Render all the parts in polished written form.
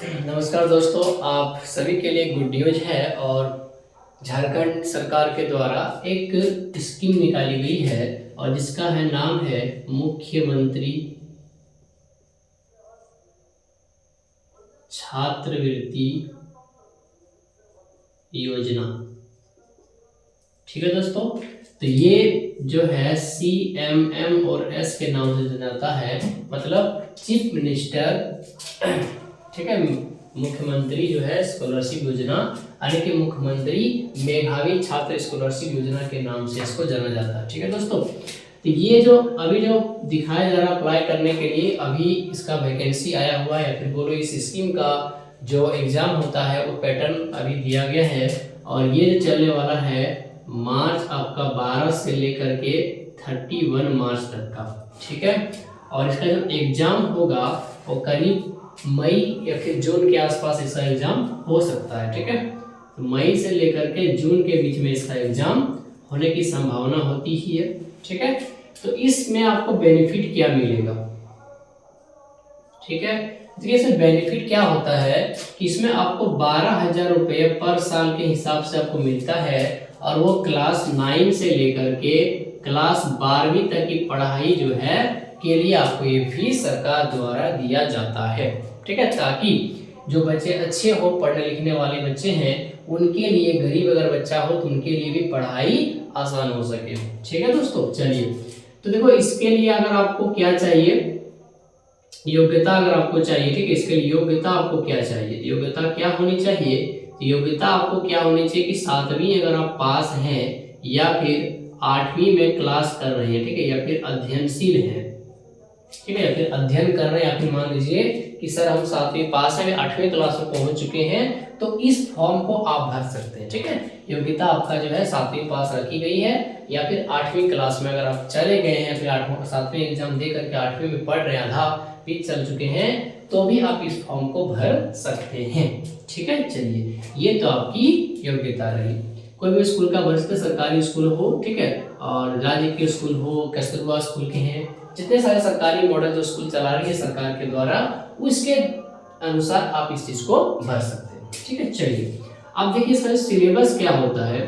नमस्कार दोस्तों, आप सभी के लिए गुड न्यूज है। और झारखंड सरकार के द्वारा एक स्कीम निकाली गई है और जिसका नाम है मुख्यमंत्री छात्रवृत्ति योजना। ठीक है दोस्तों, तो ये जो है CMM और S के नाम से जाना जाता है, मतलब चीफ मिनिस्टर। ठीक है, मुख्यमंत्री जो है स्कॉलरशिप योजना, यानी कि मुख्यमंत्री मेधावी छात्र स्कॉलरशिप योजना के नाम से इसको जाना जाता है। ठीक है दोस्तों, तो ये जो अभी जो दिखाया जा रहा अप्लाई करने के लिए, अभी इसका वैकेंसी आया हुआ है, या फिर बोलो इस स्कीम का जो एग्जाम होता है वो पैटर्न अभी दिया गया है। और ये जो चलने वाला है मार्च आपका 12 से लेकर के 31 मार्च तक का। ठीक है, और इसका जो एग्जाम होगा वो करीब मई या फिर जून के आसपास इसका एग्जाम हो सकता है। ठीक है, तो मई से लेकर के जून के बीच में इसका एग्जाम होने की संभावना होती ही है। ठीक है, तो इसमें आपको बेनिफिट क्या मिलेगा? ठीक है, देखिए इसमें बेनिफिट क्या होता है कि इसमें आपको 12,000 रुपये पर साल के हिसाब से आपको मिलता है, और वो क्लास 9 से लेकर के क्लास 12वीं तक की पढ़ाई जो है के लिए आपको ये फीस सरकार द्वारा दिया जाता है। ठीक है, ताकि जो बच्चे अच्छे हो, पढ़ने लिखने वाले बच्चे हैं, उनके लिए, गरीब अगर बच्चा हो तो उनके लिए भी पढ़ाई आसान हो सके। ठीक है दोस्तों, चलिए तो देखो इसके लिए अगर आपको क्या चाहिए, योग्यता अगर आपको चाहिए। ठीक है, इसके लिए योग्यता आपको क्या चाहिए, योग्यता क्या होनी चाहिए? योग्यता आपको क्या होनी चाहिए कि 7वीं अगर आप पास हैं, या फिर 8वीं में क्लास कर रहे हैं। ठीक है, या फिर अध्ययनशील हैं। ठीक है, या फिर अध्ययन कर रहे हैं, या फिर मान लीजिए कि सर हम 7वीं पास हैं, 8वीं क्लास में पहुंच चुके हैं, तो इस फॉर्म को आप भर सकते हैं। ठीक है, योग्यता आपका जो है 7वीं पास रखी गई है, या फिर 8वीं क्लास में अगर आप चले गए हैं, फिर 7वीं एग्जाम दे करके 8वीं में पढ़ रहे हैं, आधा भी चल चुके हैं, तो भी आप इस फॉर्म को भर सकते हैं। ठीक है, चलिए ये तो आपकी योग्यता रही। कोई भी स्कूल का भर सकते, सरकारी स्कूल हो, ठीक है, और राज्य के स्कूल हो, कस्तूरबा स्कूल के हैं, जितने सारे सरकारी मॉडल जो स्कूल चला रही है सरकार के द्वारा, उसके अनुसार आप इस चीज को भर सकते हैं। ठीक है, चलिए अब देखिए इसका सिलेबस क्या होता है।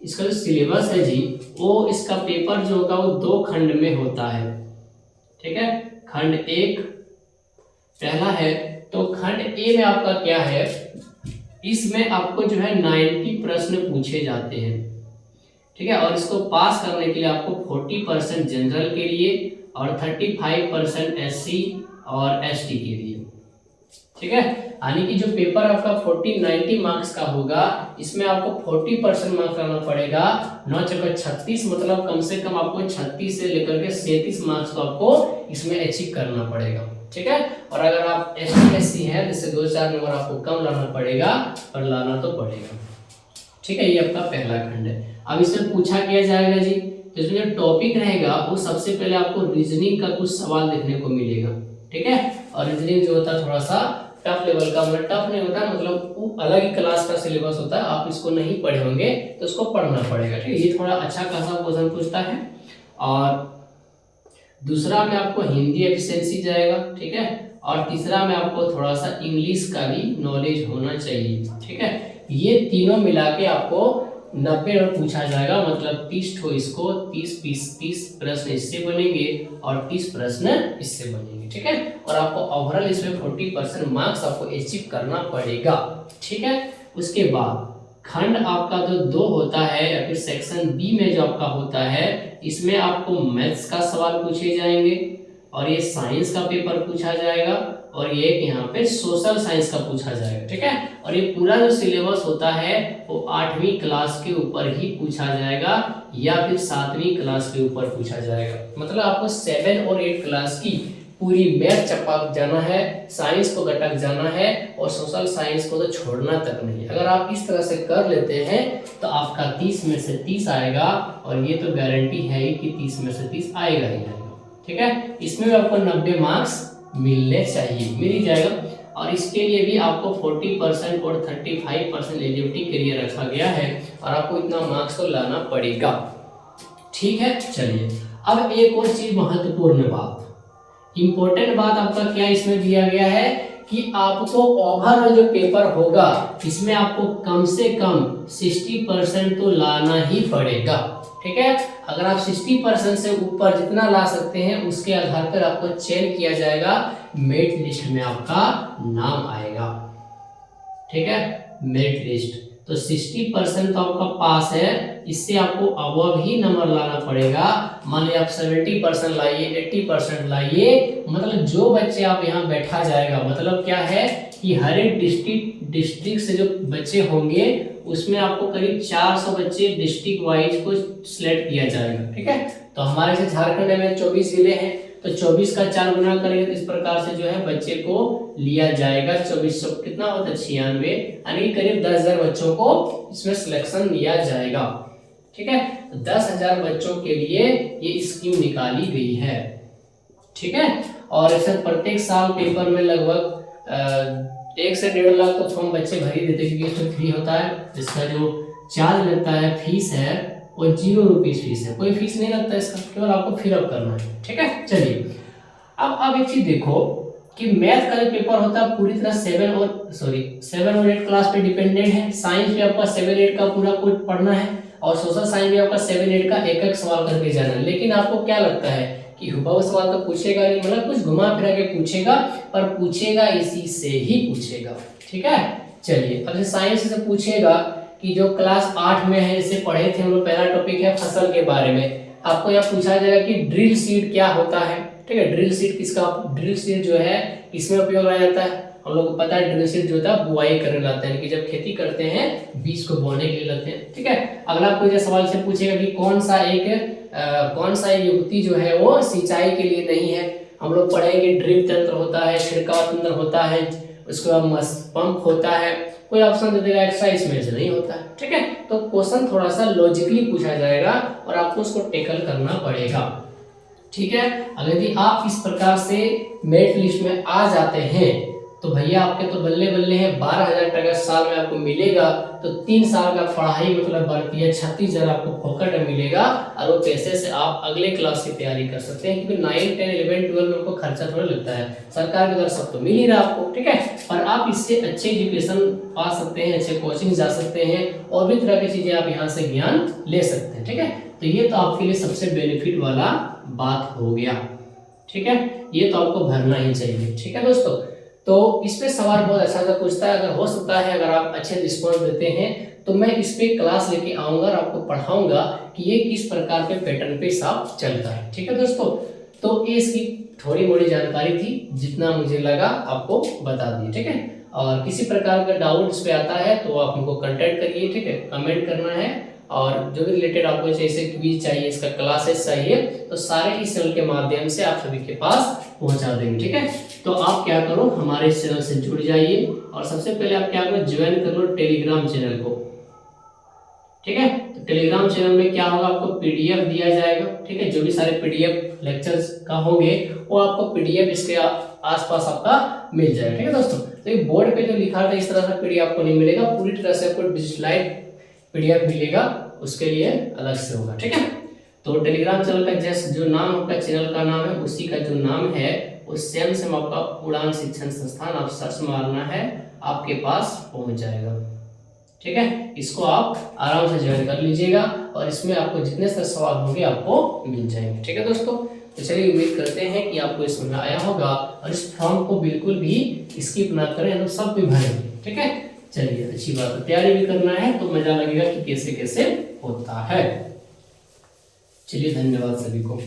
इसका जो सिलेबस है जी, वो इसका पेपर जो होगा वो 2 खंड में होता है। ठीक है, खंड 1 पहला है, तो खंड ए में आपका क्या है, इसमें आपको जो है 90 प्रश्न पूछे जाते हैं। ठीक है, और इसको पास करने के लिए आपको 40% जनरल के लिए और 35% SC और ST के लिए। ठीक है, यानी कि जो पेपर आपका 90 मार्क्स का होगा, इसमें आपको 40% मार्क्स लाना पड़ेगा। 9 चौके 36, मतलब कम से कम आपको 36 से लेकर के 37 मार्क्स तो आपको इसमें अचीव करना पड़ेगा। ठीक है, और अगर आप ST SC हैं तो इससे 2-4 नंबर आपको कम लाना पड़ेगा, पर लाना तो पड़ेगा। ठीक है, ये आपका पहला खंड है। अब इसमें पूछा क्या जाएगा जी, तो इसमें जो टॉपिक रहेगा वो सबसे पहले आपको रीजनिंग का कुछ सवाल देखने को मिलेगा। ठीक है, और रीजनिंग जो होता है थोड़ा सा टफ लेवल का, मतलब टफ नहीं होता, मतलब वो अलग ही क्लास का सिलेबस होता है, आप इसको नहीं पढ़े होंगे तो इसको पढ़ना पड़ेगा। ठीक है, ये थोड़ा अच्छा खासा क्वेश्चन पूछता है। और दूसरा में आपको हिंदी एफिशिएंसी जाएगा। ठीक है, और तीसरा में आपको थोड़ा सा इंग्लिश का भी नॉलेज होना चाहिए। ठीक है, ये तीनों मिला के आपको 90 नंबर पूछा जाएगा, मतलब 30 ठो इसको, 30 प्रश्न इससे बनेंगे और 30 प्रश्न इससे बनेंगे। ठीक है, और आपको ओवरऑल इसमें 40% मार्क्स आपको अचीव करना पड़ेगा। ठीक है, उसके बाद खंड आपका जो 2 होता है, या फिर सेक्शन बी में जो आपका होता है, इसमें आपको मैथ्स का सवाल पूछे जाएंगे, और ये साइंस का पेपर पूछा जाएगा, और ये यहाँ पे सोशल साइंस का पूछा जाएगा। ठीक है, और ये पूरा जो सिलेबस होता है वो 8वीं क्लास के ऊपर ही पूछा जाएगा, या फिर 7वीं क्लास के ऊपर पूछा जाएगा। मतलब आपको 7 और 8 क्लास की पूरी मैथ चपक जाना है, साइंस को गटक जाना है, और सोशल साइंस को तो छोड़ना तक नहीं। अगर आप इस तरह से कर लेते हैं तो आपका 30 में से 30 आएगा, और ये तो गारंटी है ही कि 30 में से 30 आएगा ही आएगा। ठीक है, इसमें भी आपको 90 मार्क्स मिलने चाहिए, मिल ही जाएगा। और इसके लिए भी आपको 40% और 35% एलिजिबिलिटी के लिए रखा गया है, और आपको इतना मार्क्स तो लाना पड़ेगा। ठीक है, चलिए अब एक और चीज महत्वपूर्ण बात, इंपॉर्टेंट बात आपका क्या इसमें दिया गया है कि आपको ओवरऑल जो पेपर होगा इसमें आपको कम से कम 60% तो लाना ही पड़ेगा। ठीक है, अगर आप 60% से ऊपर जितना ला सकते हैं उसके आधार पर आपको चयन किया जाएगा, मेरिट लिस्ट में आपका नाम आएगा। ठीक है, मेरिट लिस्ट तो 60% तो आपका पास है, इससे आपको अबव ही नंबर लाना पड़ेगा। मान लीजिए आप 70% लाइए, 80% लाइए, मतलब जो बच्चे आप यहाँ बैठा जाएगा, मतलब क्या है कि हर एक डिस्ट्रिक्ट से जो बच्चे होंगे उसमें आपको करीब 400 बच्चे डिस्ट्रिक्ट वाइज को सिलेक्ट किया जाएगा। ठीक है, तो हमारे से झारखंड में 24 जिले हैं, तो 24 का 4 गुना करेंगे तो इस प्रकार से जो है बच्चे को लिया जाएगा। 2400 कितना होता है 96, यानी करीब 10,000 बच्चों को इसमें सिलेक्शन लिया जाएगा। ठीक है, तो 10,000 बच्चों के लिए ये स्कीम निकाली गई है। ठीक है, और ऐसे प्रत्येक साल पेपर में लगभग 1 से 1.5 लाख तो फॉर्म बच्चे भर ही देते, क्योंकि इसमें फ्री होता है। इसका जो चार्ज लगता है, फीस है, वो 0 रुपीज फीस है, कोई फीस नहीं लगता इसका, केवल आपको फिलअप करना है। ठीक है, चलिए अब एक चीज देखो कि मैथ का जो पेपर होता है पूरी तरह 7 और 8 क्लास पे डिपेंडेंट है। साइंस पे आपका 7-8 का पूरा कोड पढ़ना है, और सोशल साइंस भी आपका 7-8 का एक एक सवाल करके जाना है। लेकिन आपको क्या लगता है कि हुबहू सवाल तो पूछेगा नहीं, मतलब कुछ घुमा फिरा के पूछेगा, पर पूछेगा इसी से ही पूछेगा। ठीक है, चलिए अब साइंस से पूछेगा कि जो क्लास 8 में है, इसे पढ़े थे हम लोग, पहला टॉपिक है फसल के बारे में। आपको यहाँ पूछा जाएगा कि ड्रिल सीड क्या होता है। ठीक है, ड्रिल सीड किसका, ड्रिल सीड जो है इसमें उपयोग लाया जाता है। हम लोग को पता है ड्रिल सीड जो होता है बुआई करने लाते हैं, कि जब खेती करते हैं बीज को बोने के लिए लाते हैं। ठीक है, अगला आपको ये सवाल से पूछेगा कि कौन सा युक्ति जो है वो सिंचाई के लिए नहीं है। हम लोग पढ़ेंगे ड्रिप तंत्र होता है, छिड़काव तंत्र होता है, उसके बाद पंप होता है। कोई ऑप्शन दे देगा एक्स्ट्रा, इसमें से नहीं होता है। ठीक है, तो क्वेश्चन थोड़ा सा लॉजिकली पूछा जाएगा और आपको उसको टैकल करना पड़ेगा। ठीक है, अगर यदि आप इस प्रकार से मेरिट लिस्ट में आ जाते हैं तो भैया आपके तो बल्ले बल्ले हैं। 12,000 टका साल में आपको मिलेगा, तो 3 साल का पढ़ाई मतलब बढ़ती है, 36,000 आपको फोकट में मिलेगा, और वो पैसे से आप अगले क्लास की तैयारी कर सकते हैं। क्योंकि 9, 10, 11, 12 में आपको खर्चा थोड़ा लगता है, सरकार की तरफ सब तो मिल ही रहा आपको। ठीक है, पर आप इससे अच्छे एजुकेशन पा सकते हैं, अच्छे कोचिंग जा सकते हैं, और भी तरह की चीजें आप यहाँ से ज्ञान ले सकते हैं। ठीक है, तो ये तो आपके लिए सबसे बेनिफिट वाला बात हो गया। ठीक है, ये तो आपको भरना ही चाहिए। ठीक है दोस्तों, तो इस पे सवाल बहुत अच्छा सा पूछता है। अगर हो सकता है, अगर आप अच्छे रिस्पॉन्स देते हैं तो मैं इस पे क्लास लेके आऊंगा और आपको पढ़ाऊंगा कि ये किस प्रकार के पैटर्न पे हिसाब चलता है। ठीक है दोस्तों, तो ये इसकी थोड़ी मोड़ी जानकारी थी, जितना मुझे लगा आपको बता दी। ठीक है, और किसी प्रकार का डाउट इस पे आता है तो आप हमको कांटेक्ट करिए। ठीक है, कमेंट करना है, और जो भी रिलेटेड आपको जैसे क्विज चाहिए, इसका क्लासेस चाहिए, तो सारे इस चैनल के माध्यम से आप सभी के पास पहुंचा देंगे। ठीक है, तो आप क्या करो, हमारे इस चैनल से जुड़ जाइए, और सबसे पहले आप क्या करो, ज्वाइन कर लो टेलीग्राम चैनल को। ठीक है, तो टेलीग्राम चैनल में क्या होगा, आपको पीडीएफ दिया जाएगा। ठीक है, जो भी सारे पीडीएफ लेक्चर्स का होंगे वो आपको पीडीएफ इसके आसपास आपका मिल जाएगा। ठीक है दोस्तों, तो ये बोर्ड पे जो लिखा था इस तरह का पीडीएफ आपको नहीं मिलेगा, पूरी तरह से आपको डिजिटलाइज पीडीएफ मिलेगा, उसके लिए अलग से होगा। ठीक है, तो टेलीग्राम चैनल का जैसे जो नाम आपका चैनल का नाम है, उसी का जो नाम है उस सेम आपका उड़ान शिक्षण संस्थान, आप सर्च मारना है, आपके पास पहुंच जाएगा। ठीक है, इसको आप आराम से ज्वाइन कर लीजिएगा, और इसमें आपको जितने सारे सवाल होंगे आपको मिल जाएंगे। ठीक है दोस्तों, तो चलिए उम्मीद करते हैं कि आपको इसमें आया होगा, और इस फॉर्म को बिल्कुल भी स्किप ना करें, तो सब भी भरें। ठीक है, चलिए अच्छी बात है, तैयारी भी करना है तो मजा लगेगा कि कैसे कैसे होता है। चलिए धन्यवाद सभी को।